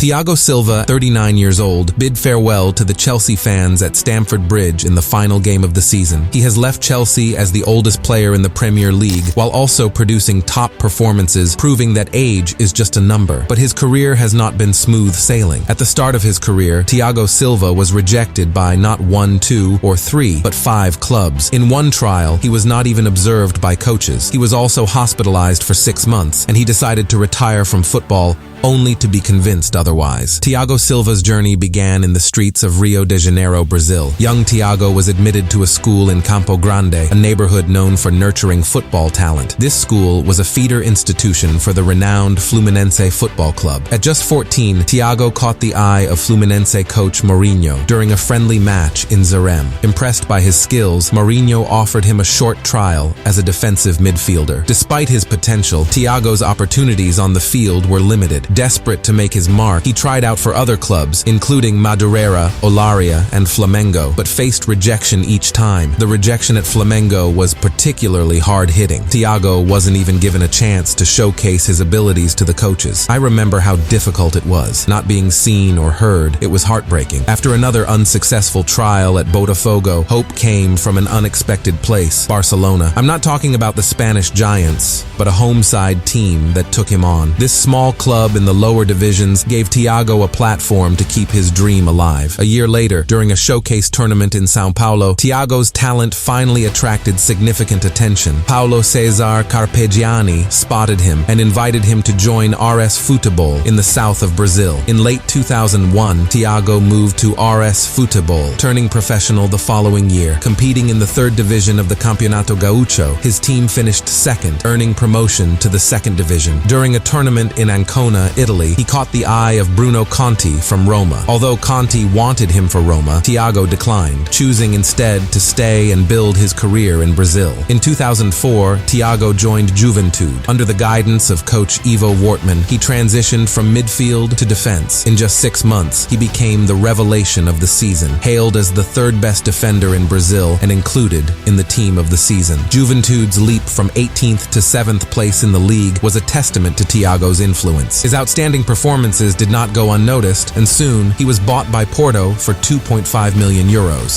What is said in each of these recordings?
Thiago Silva, 39 years old, bid farewell to the Chelsea fans at Stamford Bridge in the final game of the season. He has left Chelsea as the oldest player in the Premier League, while also producing top performances, proving that age is just a number. But his career has not been smooth sailing. At the start of his career, Thiago Silva was rejected by not 1, 2, or 3, but 5 clubs. In one trial, he was not even observed by coaches. He was also hospitalized for 6 months, and he decided to retire from football only to be convinced otherwise. Thiago Silva's journey began in the streets of Rio de Janeiro, Brazil. Young Thiago was admitted to a school in Campo Grande, a neighborhood known for nurturing football talent. This school was a feeder institution for the renowned Fluminense football club. At just 14, Thiago caught the eye of Fluminense coach Mourinho during a friendly match in Zarem. Impressed by his skills, Mourinho offered him a short trial as a defensive midfielder. Despite his potential, Thiago's opportunities on the field were limited. Desperate to make his mark, he tried out for other clubs, including Madureira, Olaria, and Flamengo, but faced rejection each time. The rejection at Flamengo was particularly hard-hitting. Thiago wasn't even given a chance to showcase his abilities to the coaches. I remember how difficult it was, not being seen or heard. It was heartbreaking. After another unsuccessful trial at Botafogo, hope came from an unexpected place, Barcelona. I'm not talking about the Spanish giants, but a home-side team that took him on. This small club in the lower divisions gave Thiago a platform to keep his dream alive. A year later, during a showcase tournament in São Paulo, Thiago's talent finally attracted significant attention. Paulo Cesar Carpegiani spotted him and invited him to join RS Futebol in the south of Brazil. In late 2001, Thiago moved to RS Futebol, turning professional the following year. Competing in the third division of the Campeonato Gaúcho, his team finished second, earning promotion to the second division. During a tournament in Ancona, Italy, he caught the eye of Bruno Conti from Roma. Although Conti wanted him for Roma, Thiago declined, choosing instead to stay and build his career in Brazil. In 2004, Thiago joined Juventude. Under the guidance of coach Ivo Wortmann, he transitioned from midfield to defense. In just 6 months, he became the revelation of the season, hailed as the third best defender in Brazil and included in the team of the season. Juventude's leap from 18th to 7th place in the league was a testament to Thiago's influence. His outstanding performances did not go unnoticed, and soon he was bought by Porto for €2.5 million.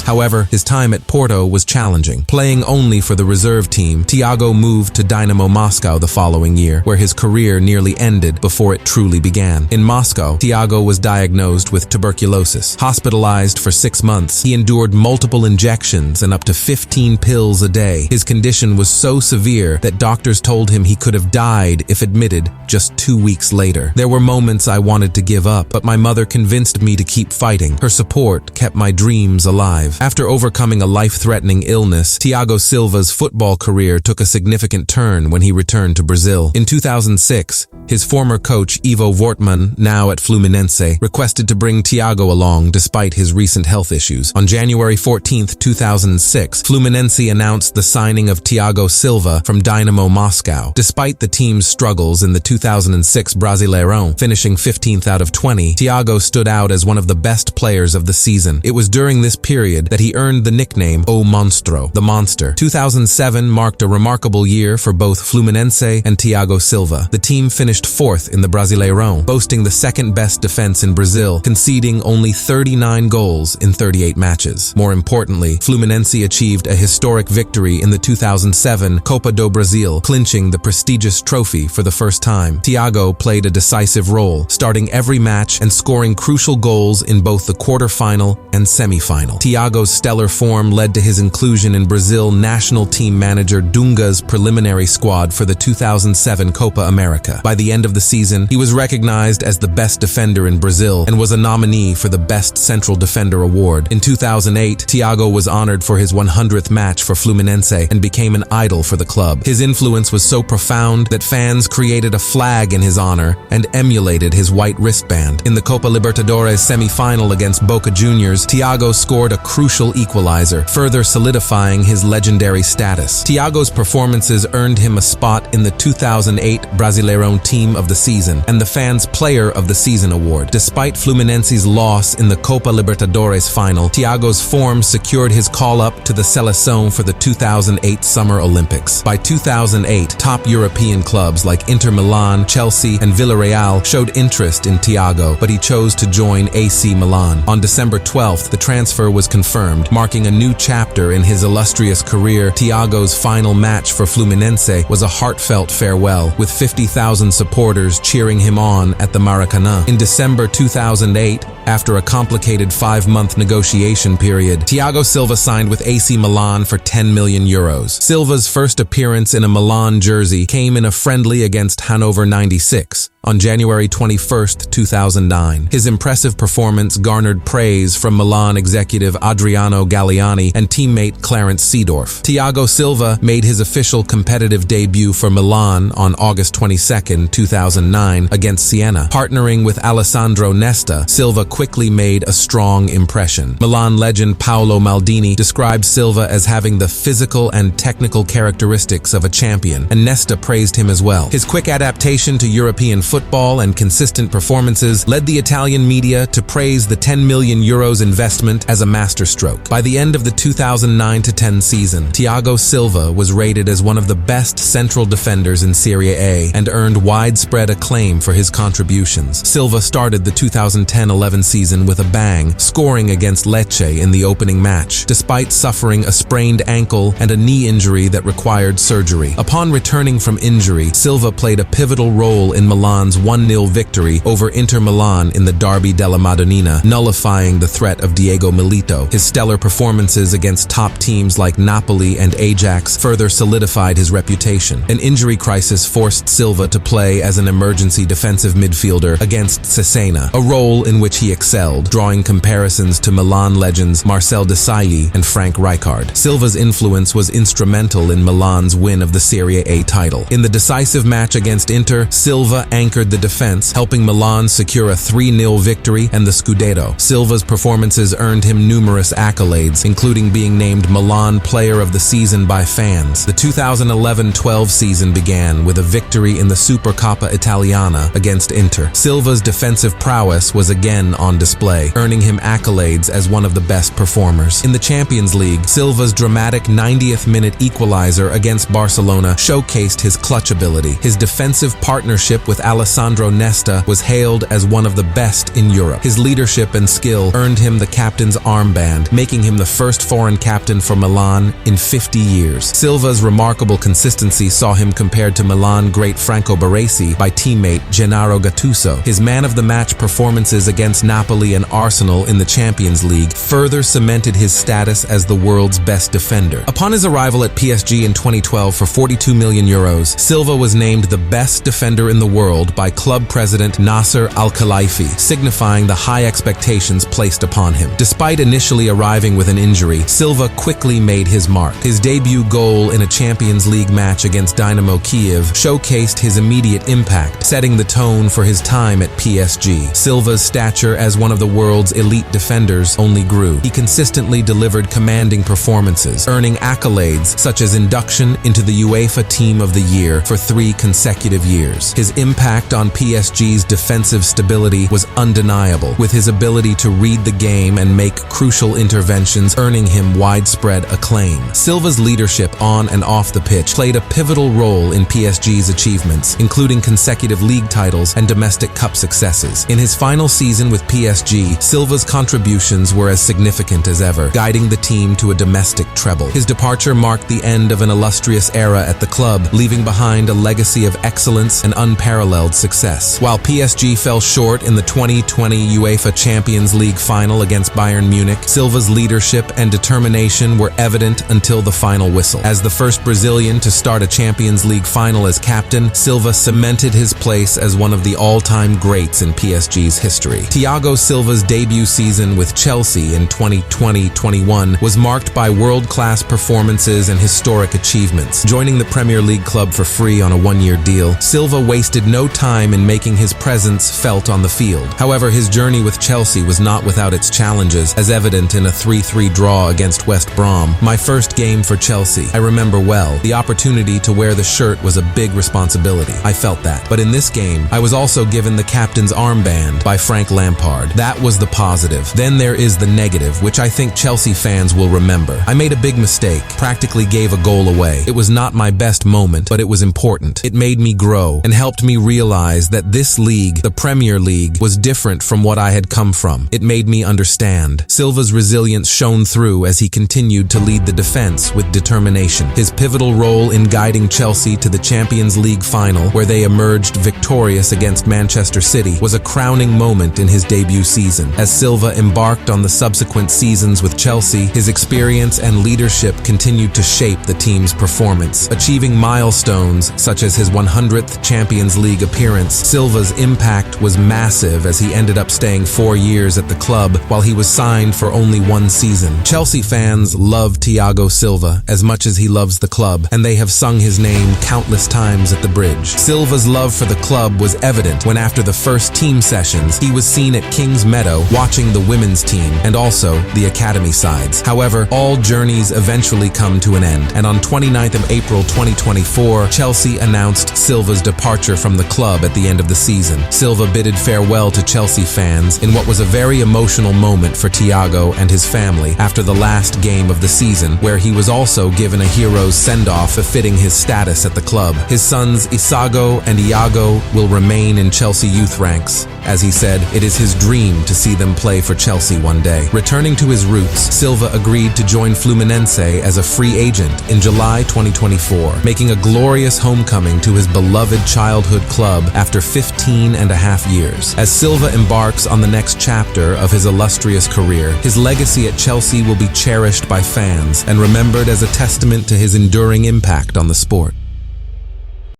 However, his time at Porto was challenging. Playing only for the reserve team, Thiago moved to Dynamo Moscow the following year, where his career nearly ended before it truly began. In Moscow, Thiago was diagnosed with tuberculosis. Hospitalized for 6 months, he endured multiple injections and up to 15 pills a day. His condition was so severe that doctors told him he could have died if admitted just 2 weeks later. There were moments I wanted to give up, but my mother convinced me to keep fighting. Her support kept my dreams alive. After overcoming a life-threatening illness, Thiago Silva's football career took a significant turn when he returned to Brazil. In 2006, his former coach Ivo Wortmann, now at Fluminense, requested to bring Thiago along despite his recent health issues. On January 14, 2006, Fluminense announced the signing of Thiago Silva from Dynamo Moscow. Despite the team's struggles in the 2006 Brasileirão, finishing 15th out of 20, Thiago stood out as one of the best players of the season. It was during this period that he earned the nickname O Monstro, the Monster. 2007 marked a remarkable year for both Fluminense and Thiago Silva. The team finished 4th in the Brasileirão, boasting the second-best defense in Brazil, conceding only 39 goals in 38 matches. More importantly, Fluminense achieved a historic victory in the 2007 Copa do Brasil, clinching the prestigious trophy for the first time. Thiago played a decisive role, starting every match and scoring crucial goals in both the quarterfinal and semi-final. Thiago's stellar form led to his inclusion in Brazil national team manager Dunga's preliminary squad for the 2007 Copa America. By the end of the season, he was recognized as the best defender in Brazil and was a nominee for the Best Central Defender award. In 2008, Thiago was honored for his 100th match for Fluminense and became an idol for the club. His influence was so profound that fans created a flag in his honor and emulated his white wristband. In the Copa Libertadores semi-final against Boca Juniors, Thiago scored a crucial equalizer, further solidifying his legendary status. Thiago's performances earned him a spot in the 2008 Brasileirão Team of the Season and the Fans Player of the Season award. Despite Fluminense's loss in the Copa Libertadores final, Thiago's form secured his call-up to the Seleção for the 2008 Summer Olympics. By 2008, top European clubs like Inter Milan, Chelsea, and Villarreal Villarreal showed interest in Thiago, but he chose to join AC Milan. On December 12th, the transfer was confirmed, marking a new chapter in his illustrious career. Thiago's final match for Fluminense was a heartfelt farewell, with 50,000 supporters cheering him on at the Maracanã. In December 2008, after a complicated 5-month negotiation period, Thiago Silva signed with AC Milan for €10 million. Silva's first appearance in a Milan jersey came in a friendly against Hannover 96 on January 21, 2009. His impressive performance garnered praise from Milan executive Adriano Galliani and teammate Clarence Seedorf. Thiago Silva made his official competitive debut for Milan on August 22, 2009 against Siena. Partnering with Alessandro Nesta, Silva quickly made a strong impression. Milan legend Paolo Maldini described Silva as having the physical and technical characteristics of a champion, and Nesta praised him as well. His quick adaptation to European football and consistent performances led the Italian media to praise the €10 million investment as a masterstroke. By the end of the 2009-10 season, Thiago Silva was rated as one of the best central defenders in Serie A and earned widespread acclaim for his contributions. Silva started the 2010-11 season with a bang, scoring against Lecce in the opening match, despite suffering a sprained ankle and a knee injury that required surgery. Upon returning from injury, Silva played a pivotal role in Milan's 1-0 victory over Inter Milan in the Derby della Madonnina, nullifying the threat of Diego Milito. His stellar performances against top teams like Napoli and Ajax further solidified his reputation. An injury crisis forced Silva to play as an emergency defensive midfielder against Cesena, a role in which he excelled, drawing comparisons to Milan legends Marcel Desailly and Frank Rijkaard. Silva's influence was instrumental in Milan's win of the Serie A title. In the decisive match against Inter, Silva anchored the defense, helping Milan secure a 3-0 victory and the Scudetto. Silva's performances earned him numerous accolades, including being named Milan Player of the Season by fans. The 2011-12 season began with a victory in the Supercoppa Italiana against Inter. Silva's defensive prowess was again on display, earning him accolades as one of the best performers. In the Champions League, Silva's dramatic 90th-minute equalizer against Barcelona showcased his clutch ability. His defensive partnership with Alessandro Nesta was hailed as one of the best in Europe. His leadership and skill earned him the captain's armband, making him the first foreign captain for Milan in 50 years. Silva's remarkable consistency saw him compared to Milan great Franco Baresi by teammate Gennaro Gattuso. His man-of-the-match performances against Napoli and Arsenal in the Champions League further cemented his status as the world's best defender. Upon his arrival at PSG in 2012 for €42 million, Silva was named the best defender in the world by club president Nasser Al-Khelaifi, signifying the high expectations placed upon him. Despite initially arriving with an injury, Silva quickly made his mark. His debut goal in a Champions League match against Dynamo Kiev showcased his immediate impact, setting the tone for his time at PSG. Silva's stature as one of the world's elite defenders only grew. He consistently delivered commanding performances, earning accolades such as induction into the UEFA Team of the Year for 3 consecutive years. His impact on PSG's defensive stability was undeniable, with his ability to read the game and make crucial interventions earning him widespread acclaim. Silva's leadership on and off the pitch played a pivotal role in PSG's achievements, including consecutive league titles and domestic cup successes. In his final season with PSG, Silva's contributions were as significant as ever, guiding the team to a domestic treble. His departure marked the end of an illustrious era at the club, leaving behind a legacy of excellence and unparalleled success. While PSG fell short in the 2020 UEFA Champions League final against Bayern Munich, Silva's leadership and determination were evident until the final whistle. As the first Brazilian to start a Champions League final as captain, Silva cemented his place as one of the all-time greats in PSG's history. Thiago Silva's debut season with Chelsea in 2020-21 was marked by world-class performances and historic achievements. Joining the Premier League club for free on a 1-year deal, Silva wasted no time in making his presence felt on the field. However, his journey with Chelsea was not without its challenges, as evident in a 3-3 draw against West Brom. My first game for Chelsea, I remember well. The opportunity to wear the shirt was a big responsibility. I felt that. But in this game, I was also given the captain's armband by Frank Lampard. hard. That was the positive. Then there is the negative, which I think Chelsea fans will remember. I made a big mistake, practically gave a goal away. It was not my best moment, but it was important. It made me grow and helped me realize that this league, the Premier League, was different from what I had come from. It made me understand. Silva's resilience shone through as he continued to lead the defense with determination. His pivotal role in guiding Chelsea to the Champions League final, where they emerged victorious against Manchester City, was a crowning moment in his debut season. As Silva embarked on the subsequent seasons with Chelsea, his experience and leadership continued to shape the team's performance. Achieving milestones such as his 100th Champions League appearance, Silva's impact was massive as he ended up staying 4 years at the club while he was signed for only 1 season. Chelsea fans love Thiago Silva as much as he loves the club, and they have sung his name countless times at the bridge. Silva's love for the club was evident when, after the first team sessions, he was seen at Kings Meadow watching the women's team and also the academy sides. However, all journeys eventually come to an end, and on 29th of April 2024, Chelsea announced Silva's departure from the club at the end of the season. Silva bidded farewell to Chelsea fans in what was a very emotional moment for Thiago and his family after the last game of the season, where he was also given a hero's send-off befitting his status at the club. His sons Isago and Iago will remain in Chelsea youth ranks. As he said, it is his dream to see them play for Chelsea one day. Returning to his roots, Silva agreed to join Fluminense as a free agent in July 2024, making a glorious homecoming to his beloved childhood club after 15 and a half years. As Silva embarks on the next chapter of his illustrious career, his legacy at Chelsea will be cherished by fans and remembered as a testament to his enduring impact on the sport.